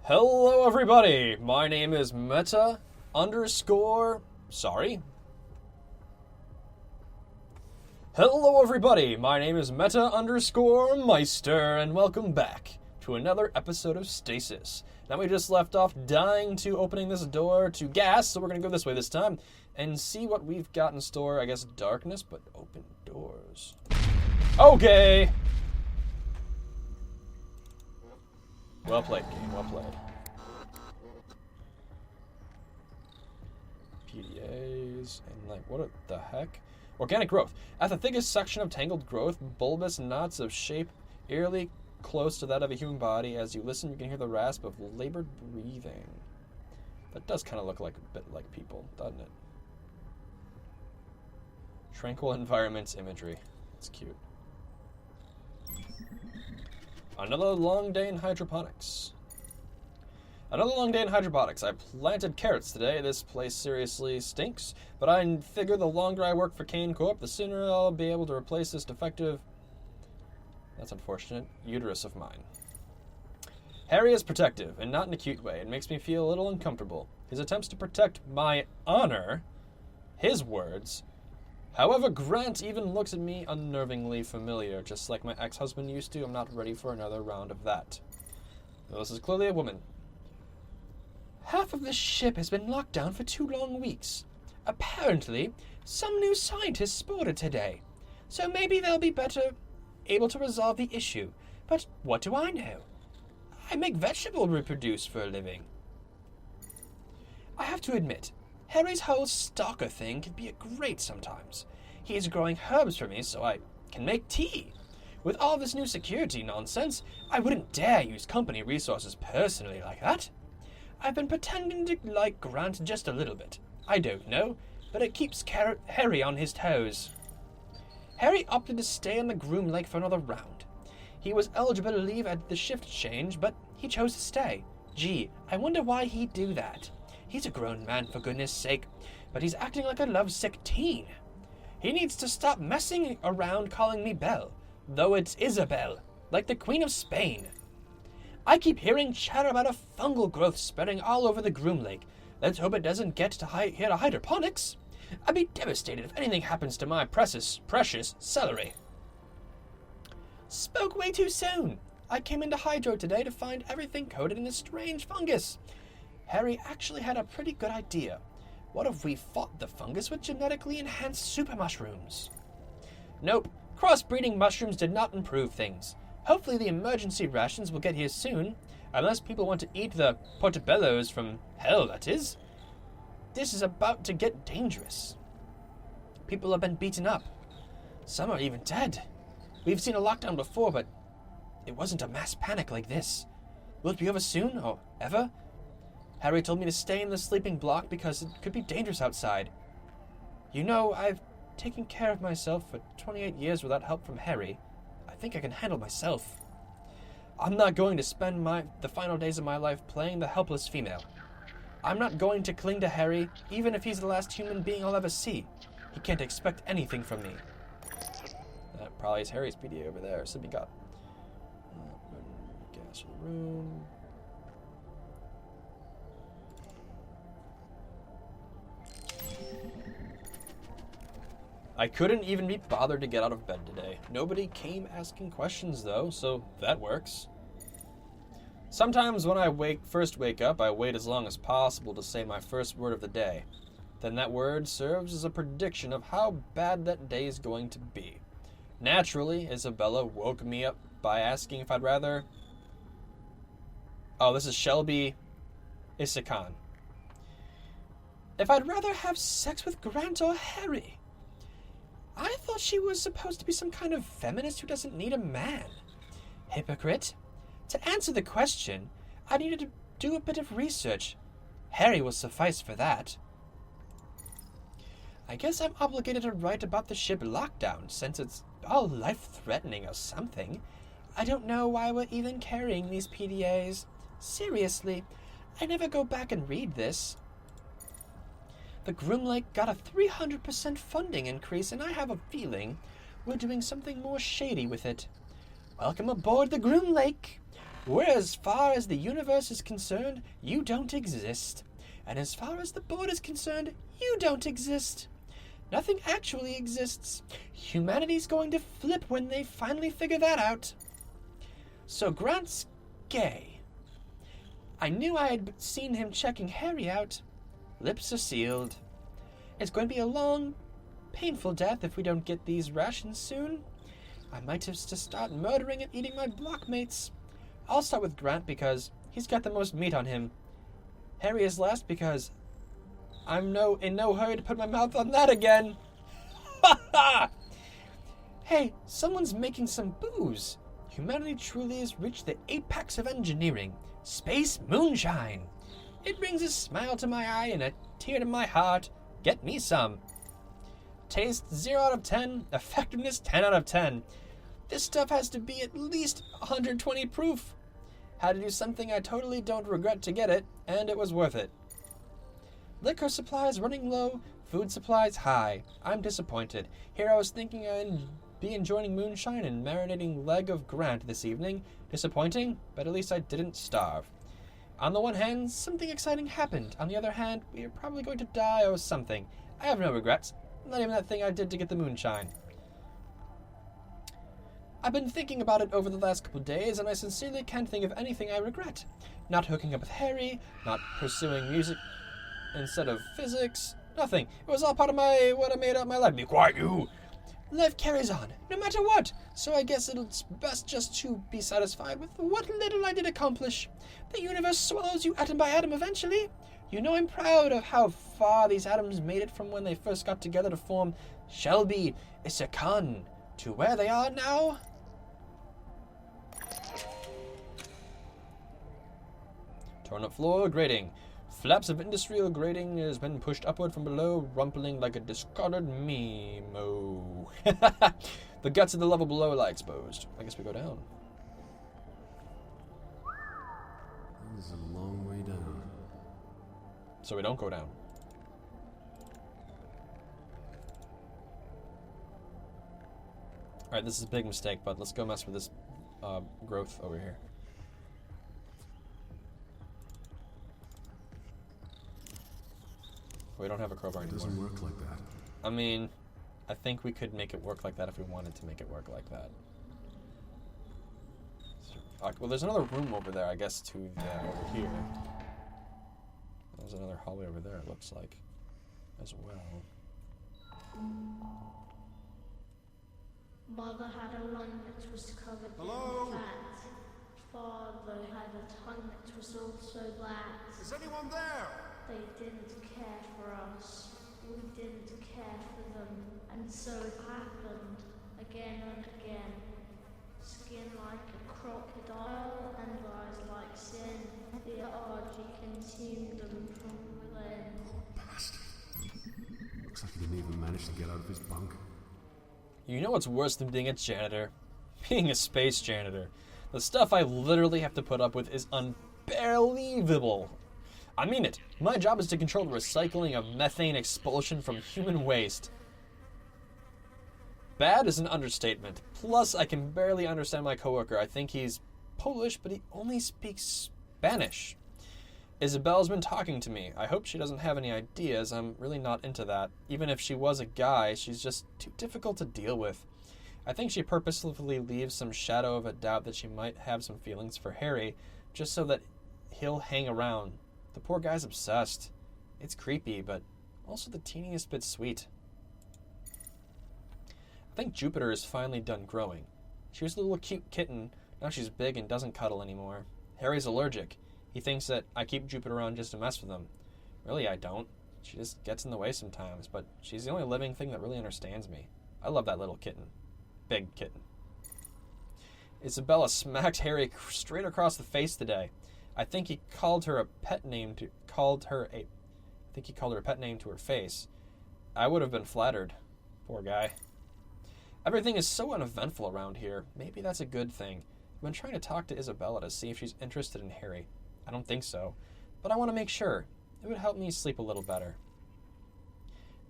Hello everybody, my name is Meta underscore, sorry. Hello everybody, my name is Meta underscore Meister, and welcome back to another episode of Stasis. Now we just left off dying to opening this door to gas, so we're going to go this way this time and see what we've got in store. I guess darkness, but open doors. Okay! Well played, game. Well played. PDAs and what the heck? Organic growth. At the thickest section of tangled growth, bulbous knots of shape eerily close to that of a human body. As you listen, you can hear the rasp of labored breathing. That does kind of look like a bit like people, doesn't it? Tranquil environments imagery. It's cute. Another long day in hydroponics. Another long day in hydroponics. I planted carrots today. This place seriously stinks, but I figure the longer I work for Kane Corp, the sooner I'll be able to replace this defective, that's unfortunate, uterus of mine. Harry is protective, and not in a cute way. It makes me feel a little uncomfortable. His attempts to protect my honor, his words. However, Grant even looks at me unnervingly familiar, just like my ex-husband used to. I'm not ready for another round of that. Well, this is clearly a woman. Half of the ship has been locked down for 2 long weeks. Apparently, some new scientists spotted today. So maybe they'll be better able to resolve the issue. But what do I know? I make vegetable reproduce for a living. I have to admit, Harry's whole stalker thing can be great sometimes. He is growing herbs for me so I can make tea. With all this new security nonsense, I wouldn't dare use company resources personally like that. I've been pretending to like Grant just a little bit. I don't know, but it keeps Harry on his toes. Harry opted to stay on the Groom Lake for another round. He was eligible to leave at the shift change, but he chose to stay. Gee, I wonder why he'd do that. He's a grown man, for goodness sake, but he's acting like a lovesick teen. He needs to stop messing around calling me Belle, though it's Isabel, like the Queen of Spain. I keep hearing chatter about a fungal growth spreading all over the Groom Lake. Let's hope it doesn't get to here to hydroponics. I'd be devastated if anything happens to my precious celery. Spoke way too soon. I came into Hydro today to find everything coated in a strange fungus. Harry actually had a pretty good idea. What if we fought the fungus with genetically enhanced super mushrooms? Nope, crossbreeding mushrooms did not improve things. Hopefully the emergency rations will get here soon, unless people want to eat the portobellos from hell, that is. This is about to get dangerous. People have been beaten up. Some are even dead. We've seen a lockdown before, but it wasn't a mass panic like this. Will it be over soon, or ever? Harry told me to stay in the sleeping block because it could be dangerous outside. You know, I've taken care of myself for 28 years without help from Harry. I think I can handle myself. I'm not going to spend the final days of my life playing the helpless female. I'm not going to cling to Harry, even if he's the last human being I'll ever see. He can't expect anything from me. That probably is Harry's PDA over there. So we got gas in the room. I couldn't even be bothered to get out of bed today. Nobody came asking questions though, so that works. Sometimes when I first wake up, I wait as long as possible to say my first word of the day. Then that word serves as a prediction of how bad that day is going to be. Naturally, Isabella woke me up by asking if I'd rather... Oh, this is Shelby Isakan. If I'd rather have sex with Grant or Harry. I thought she was supposed to be some kind of feminist who doesn't need a man. Hypocrite. To answer the question, I needed to do a bit of research. Harry will suffice for that. I guess I'm obligated to write about the ship lockdown, since it's all life-threatening or something. I don't know why we're even carrying these PDAs. Seriously, I never go back and read this. The Groom Lake got a 300% funding increase, and I have a feeling we're doing something more shady with it. Welcome aboard the Groom Lake. Where as far as the universe is concerned, you don't exist. And as far as the board is concerned, you don't exist. Nothing actually exists. Humanity's going to flip when they finally figure that out. So Grant's gay. I knew I had seen him checking Harry out. Lips are sealed. It's going to be a long, painful death if we don't get these rations soon. I might have to start murdering and eating my blockmates. I'll start with Grant because he's got the most meat on him. Harry is last because I'm in no hurry to put my mouth on that again. Ha ha! Hey, someone's making some booze. Humanity truly has reached the apex of engineering. Space moonshine. It brings a smile to my eye and a tear to my heart. Get me some. Taste 0 out of 10. Effectiveness 10 out of 10. This stuff has to be at least 120 proof. Had to do something I totally don't regret to get it, and it was worth it. Liquor supplies running low, food supplies high. I'm disappointed. Here I was thinking I'd be enjoying moonshine and marinating leg of Grant this evening. Disappointing, but at least I didn't starve. On the one hand, something exciting happened. On the other hand, we are probably going to die or something. I have no regrets. Not even that thing I did to get the moonshine. I've been thinking about it over the last couple of days, and I sincerely can't think of anything I regret. Not hooking up with Harry, not pursuing music instead of physics, nothing. It was all part of what I made up my life. Be quiet, you! Life carries on, no matter what, so I guess it's best just to be satisfied with what little I did accomplish. The universe swallows you atom by atom eventually. You know I'm proud of how far these atoms made it from when they first got together to form Shelby Issakan to where they are now. Torn up floor, grating. Flaps of industrial grating has been pushed upward from below, rumpling like a discarded Memo. The guts of the level below lie exposed. I guess we go down. This is a long way down. So we don't go down. Alright, this is a big mistake, but let's go mess with this growth over here. We don't have a crowbar anymore. It doesn't work like that. I mean, I think we could make it work like that if we wanted to make it work like that. Well, there's another room over there, I guess, to over here. There's another hallway over there, it looks like, as well. Mother had a lung that was covered Hello? in fat. Father had a tongue that was also black. Is anyone there? They didn't care for us. We didn't care for them. And so it happened again and again. Skin like a crocodile and eyes like sin. The RG consumed them from within. Bastard. Looks like he didn't even manage to get out of his bunk. You know what's worse than being a janitor? Being a space janitor. The stuff I literally have to put up with is unbelievable. I mean it. My job is to control the recycling of methane expulsion from human waste. Bad is an understatement. Plus, I can barely understand my coworker. I think he's Polish, but he only speaks Spanish. Isabel's been talking to me. I hope she doesn't have any ideas. I'm really not into that. Even if she was a guy, she's just too difficult to deal with. I think she purposefully leaves some shadow of a doubt that she might have some feelings for Harry, just so that he'll hang around. The poor guy's obsessed. It's creepy, but also the teeniest bit sweet. I think Jupiter is finally done growing. She was a little cute kitten. Now she's big and doesn't cuddle anymore. Harry's allergic. He thinks that I keep Jupiter around just to mess with him. Really, I don't. She just gets in the way sometimes, but she's the only living thing that really understands me. I love that little kitten. Big kitten. Isabella smacked Harry straight across the face today. I think he called her a pet name to her face. I would have been flattered. Poor guy. Everything is so uneventful around here. Maybe that's a good thing. I've been trying to talk to Isabella to see if she's interested in Harry. I don't think so, but I want to make sure. It would help me sleep a little better.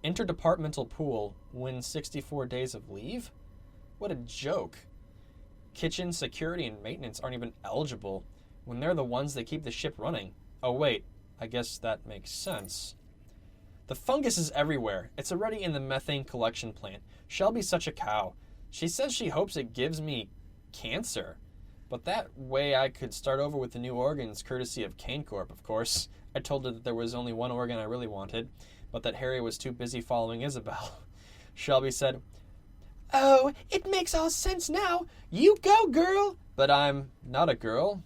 Interdepartmental pool wins 64 days of leave? What a joke. Kitchen, security, and maintenance aren't even eligible when they're the ones that keep the ship running. Oh wait, I guess that makes sense. The fungus is everywhere. It's already in the methane collection plant. Shelby's such a cow. She says she hopes it gives me cancer. But that way I could start over with the new organs, courtesy of Kane Corp, of course. I told her that there was only one organ I really wanted, but that Harry was too busy following Isabel. Shelby said, "Oh, it makes all sense now. You go, girl." But I'm not a girl.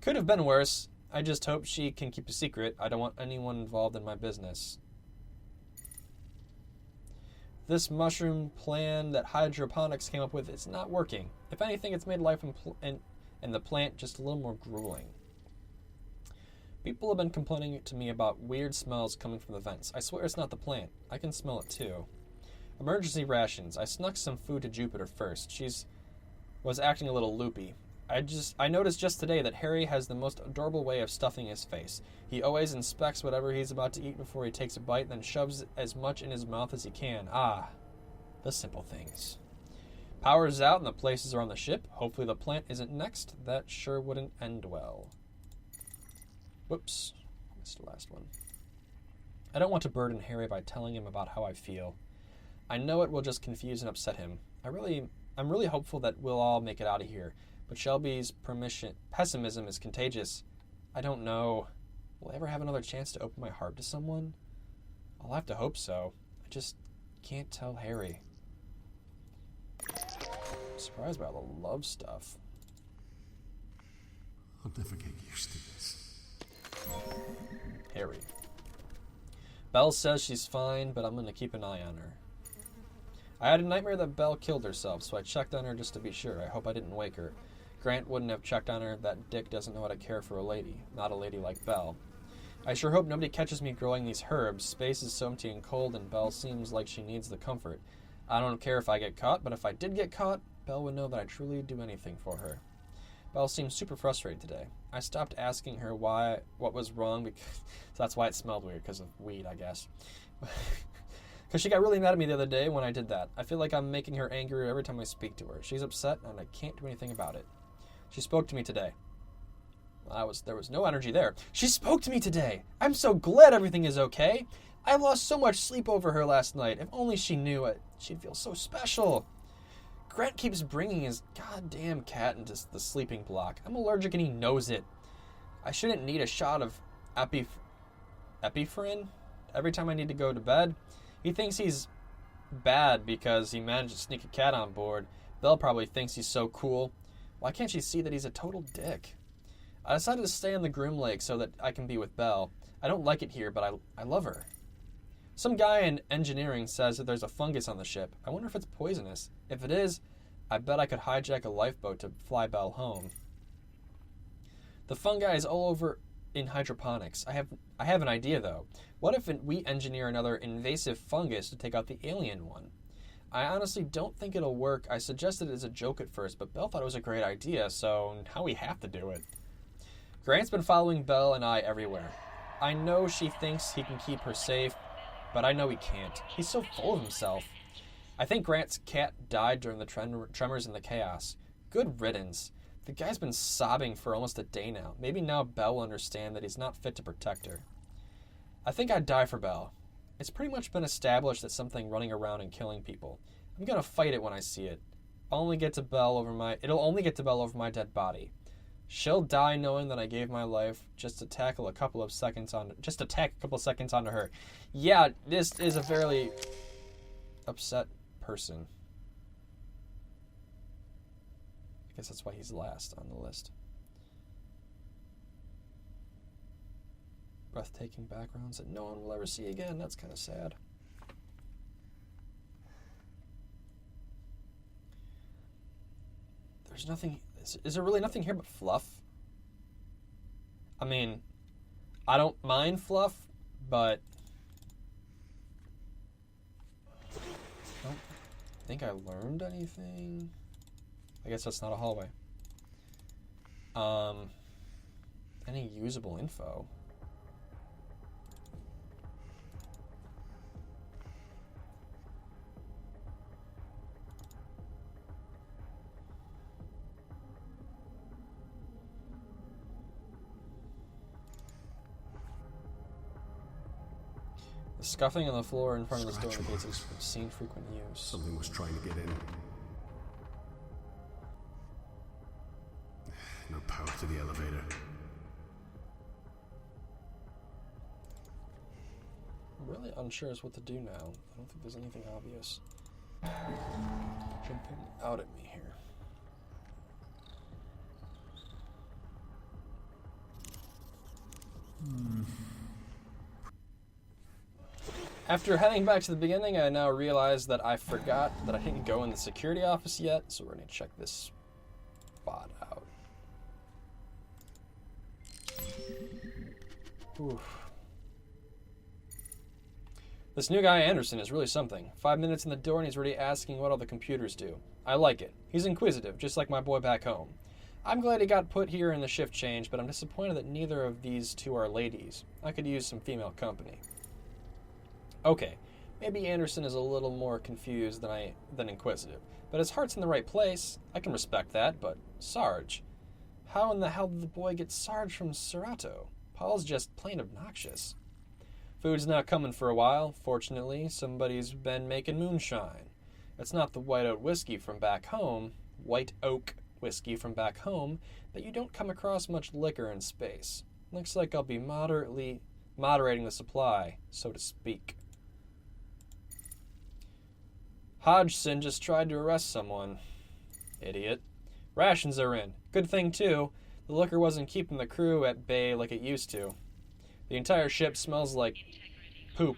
Could have been worse. I just hope she can keep a secret. I don't want anyone involved in my business. This mushroom plan that hydroponics came up with is not working. If anything, it's made life in the plant just a little more grueling. People have been complaining to me about weird smells coming from the vents. I swear it's not the plant. I can smell it too. Emergency rations. I snuck some food to Jupiter first. Was acting a little loopy. I noticed just today that Harry has the most adorable way of stuffing his face. He always inspects whatever he's about to eat before he takes a bite, then shoves as much in his mouth as he can. Ah, the simple things. Power's out and the places are on the ship. Hopefully the plant isn't next. That sure wouldn't end well. Whoops. Missed the last one. I don't want to burden Harry by telling him about how I feel. I know it will just confuse and upset him. I'm really hopeful that we'll all make it out of here. But Shelby's pessimism is contagious. I don't know. Will I ever have another chance to open my heart to someone? I'll have to hope so. I just can't tell Harry. I'm surprised by all the love stuff. I'll never get used to this. Harry. Belle says she's fine, but I'm going to keep an eye on her. I had a nightmare that Belle killed herself, so I checked on her just to be sure. I hope I didn't wake her. Grant wouldn't have checked on her. That dick doesn't know how to care for a lady. Not a lady like Belle. I sure hope nobody catches me growing these herbs. Space is so empty and cold, and Belle seems like she needs the comfort. I don't care if I get caught, but if I did get caught, Belle would know that I truly do anything for her. Belle seems super frustrated today. I stopped asking her what was wrong, because so that's why it smelled weird, because of weed, I guess. Because she got really mad at me the other day when I did that. I feel like I'm making her angry every time I speak to her. She's upset, and I can't do anything about it. She spoke to me today. There was no energy there. She spoke to me today. I'm so glad everything is okay. I lost so much sleep over her last night. If only she knew it, she'd feel so special. Grant keeps bringing his goddamn cat into the sleeping block. I'm allergic and he knows it. I shouldn't need a shot of epinephrine every time I need to go to bed. He thinks he's bad because he managed to sneak a cat on board. Belle probably thinks he's so cool. Why can't she see that he's a total dick? I decided to stay on the Groom Lake so that I can be with Belle. I don't like it here, but I love her. Some guy in engineering says that there's a fungus on the ship. I wonder if it's poisonous. If it is, I bet I could hijack a lifeboat to fly Belle home. The fungi is all over in hydroponics. I have an idea, though. What if we engineer another invasive fungus to take out the alien one? I honestly don't think it'll work. I suggested it as a joke at first, but Belle thought it was a great idea, so now we have to do it. Grant's been following Belle and I everywhere. I know she thinks he can keep her safe, but I know he can't. He's so full of himself. I think Grant's cat died during the tremors and the chaos. Good riddance. The guy's been sobbing for almost a day now. Maybe now Belle will understand that he's not fit to protect her. I think I'd die for Belle. It's pretty much been established that something running around and killing people. I'm gonna fight it when I see it. It'll only get to Belle over my dead body. She'll die knowing that I gave my life just to tack a couple of seconds onto her. Yeah, this is a fairly upset person. I guess that's why he's last on the list. Breathtaking backgrounds that no one will ever see again. That's kind of sad. There's nothing... Is there really nothing here but fluff? I mean, I don't mind fluff, but I don't think I learned anything. I guess that's not a hallway. Any usable info? The scuffing on the floor in front of the door Scratch indicates marks. it's seen frequent use. Something was trying to get in. No power to the elevator. I'm really unsure as what to do now. I don't think there's anything obvious jumping out at me here. After heading back to the beginning, I now realize that I forgot that I didn't go in the security office yet, so we're going to check this spot out. Oof. This new guy, Anderson, is really something. 5 minutes in the door and he's already asking what all the computers do. I like it. He's inquisitive, just like my boy back home. I'm glad he got put here in the shift change, but I'm disappointed that neither of these two are ladies. I could use some female company. Okay, maybe Anderson is a little more confused than inquisitive, but his heart's in the right place. I can respect that, but Sarge. How in the hell did the boy get Sarge from Serato? Paul's just plain obnoxious. Food's not coming for a while. Fortunately, somebody's been making moonshine. It's not the white oak whiskey from back home, but you don't come across much liquor in space. Looks like I'll be moderating the supply, so to speak. Hodgson just tried to arrest someone. Idiot. Rations are in. Good thing, too. The liquor wasn't keeping the crew at bay like it used to. The entire ship smells like poop.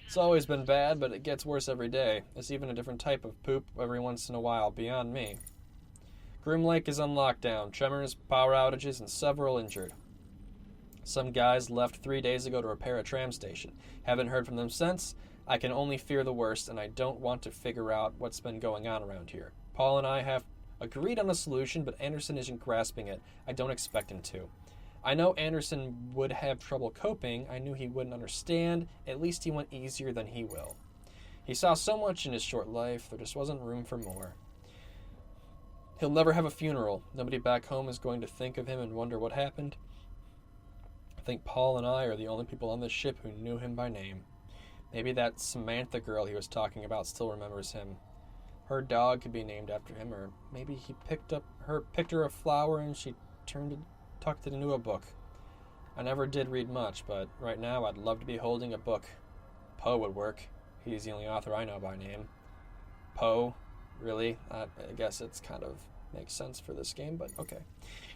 It's always been bad, but it gets worse every day. There's even a different type of poop every once in a while, beyond me. Groom Lake is on lockdown. Tremors, power outages, and several injured. Some guys left 3 days ago to repair a tram station. Haven't heard from them since. I can only fear the worst, and I don't want to figure out what's been going on around here. Paul and I have agreed on a solution, but Anderson isn't grasping it. I don't expect him to. I know Anderson would have trouble coping. I knew he wouldn't understand. At least he went easier than he will. He saw so much in his short life, there just wasn't room for more. He'll never have a funeral. Nobody back home is going to think of him and wonder what happened. I think Paul and I are the only people on this ship who knew him by name. Maybe that Samantha girl he was talking about still remembers him. Her dog could be named after him, or maybe he picked her a flower and she tucked it into a book. I never did read much, but right now I'd love to be holding a book. Poe would work. He's the only author I know by name. Poe? Really? I guess it's kind of makes sense for this game, but okay.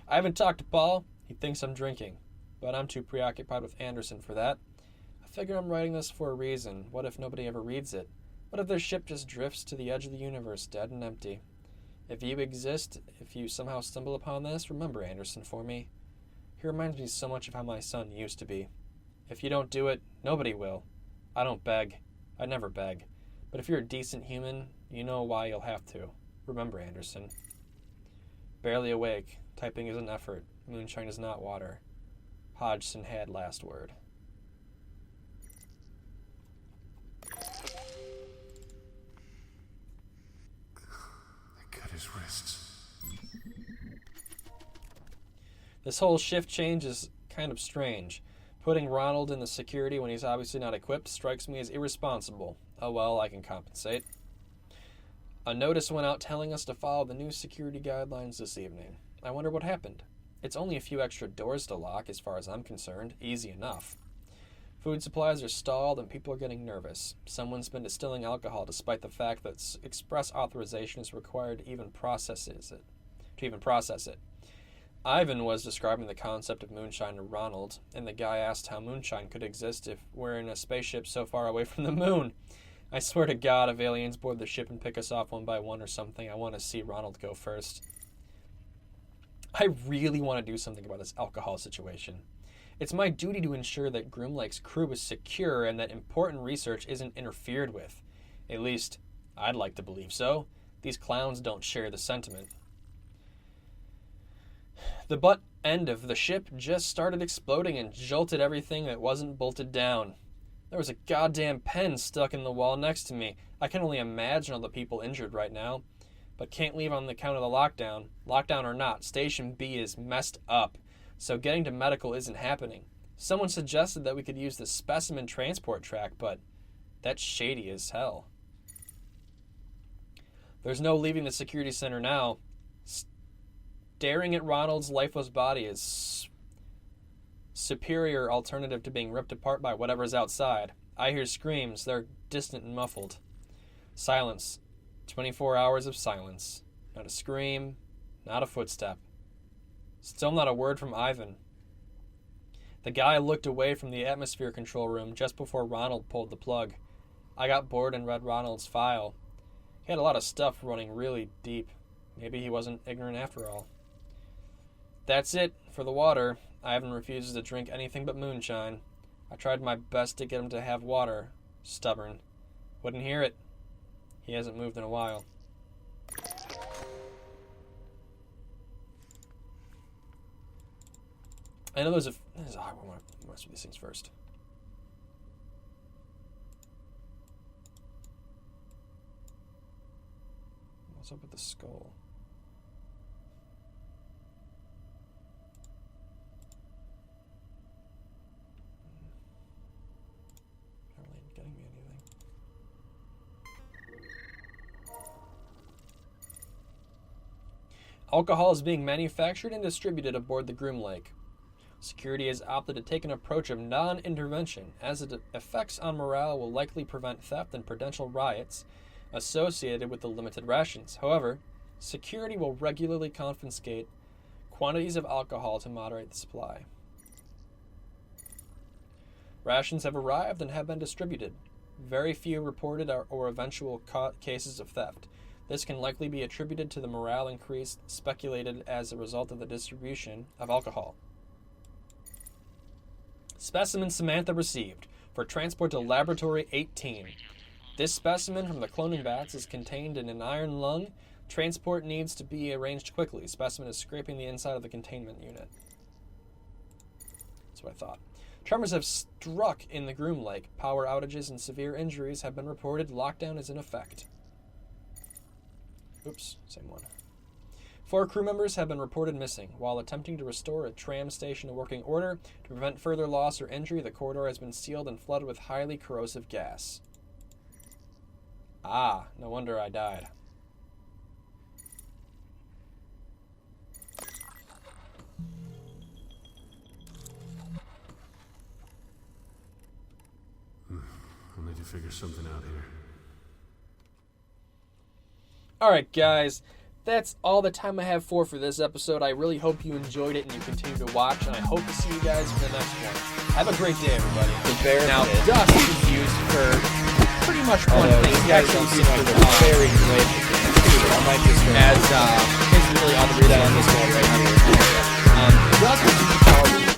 I haven't talked to Paul. He thinks I'm drinking, but I'm too preoccupied with Anderson for that. I figure I'm writing this for a reason. What if nobody ever reads it? What if their ship just drifts to the edge of the universe, dead and empty? If you exist, if you somehow stumble upon this, remember Anderson for me. He reminds me so much of how my son used to be. If you don't do it, nobody will. I don't beg. I never beg. But if you're a decent human, you know why you'll have to. Remember Anderson. Barely awake. Typing is an effort. Moonshine is not water. Hodgson had last word. They cut his wrists. This whole shift change is kind of strange. Putting Ronald in the security when he's obviously not equipped strikes me as irresponsible. Oh well, I can compensate. A notice went out telling us to follow the new security guidelines this evening. I wonder what happened. It's only a few extra doors to lock as far as I'm concerned. Easy enough. Food supplies are stalled and people are getting nervous. Someone's been distilling alcohol despite the fact that express authorization is required to even process it. Ivan was describing the concept of moonshine to Ronald, and the guy asked how moonshine could exist if we're in a spaceship so far away from the moon. I swear to God, if aliens board the ship and pick us off one by one or something, I want to see Ronald go first. I really want to do something about this alcohol situation. It's my duty to ensure that Groom Lake's crew is secure and that important research isn't interfered with. At least, I'd like to believe so. These clowns don't share the sentiment. The butt end of the ship just started exploding and jolted everything that wasn't bolted down. There was a goddamn pen stuck in the wall next to me. I can only imagine all the people injured right now. But can't leave on the count of the lockdown. Lockdown or not, Station B is messed up. So getting to medical isn't happening. Someone suggested that we could use the specimen transport track, but that's shady as hell. There's no leaving the security center now. Staring at Ronald's lifeless body is superior alternative to being ripped apart by whatever's outside. I hear screams. They're distant and muffled. Silence. 24 hours of silence. Not a scream, not a footstep. Still not a word from Ivan. The guy looked away from the atmosphere control room just before Ronald pulled the plug. I got bored and read Ronald's file. He had a lot of stuff running really deep. Maybe he wasn't ignorant after all. That's it for the water. Ivan refuses to drink anything but moonshine. I tried my best to get him to have water. Stubborn. Wouldn't hear it. He hasn't moved in a while. I know there's a... I want to mess with these things first. What's up with the skull? Not really getting me anything. Alcohol is being manufactured and distributed aboard the Groom Lake. Security has opted to take an approach of non-intervention, as its effects on morale will likely prevent theft and potential riots associated with the limited rations. However, security will regularly confiscate quantities of alcohol to moderate the supply. Rations have arrived and have been distributed. Very few reported or eventual cases of theft. This can likely be attributed to the morale increase speculated as a result of the distribution of alcohol. Specimen Samantha received for transport to Laboratory 18. This specimen from the cloning bats is contained in an iron lung. Transport needs to be arranged quickly. Specimen is scraping the inside of the containment unit. That's what I thought. Tremors have struck in the Groom Lake. Power outages and severe injuries have been reported. Lockdown is in effect. Oops, same one. 4 crew members have been reported missing. While attempting to restore a tram station to working order, to prevent further loss or injury, the corridor has been sealed and flooded with highly corrosive gas. Ah, no wonder I died. I'll need to figure something out here. Alright, guys. That's all the time I have for this episode. I really hope you enjoyed it and you continue to watch, and I hope to see you guys in the next one. Have a great day, everybody. Now, dust is used for pretty much one thing. It's actually used for very good as it's really odd to read that on this wall right here. Dust is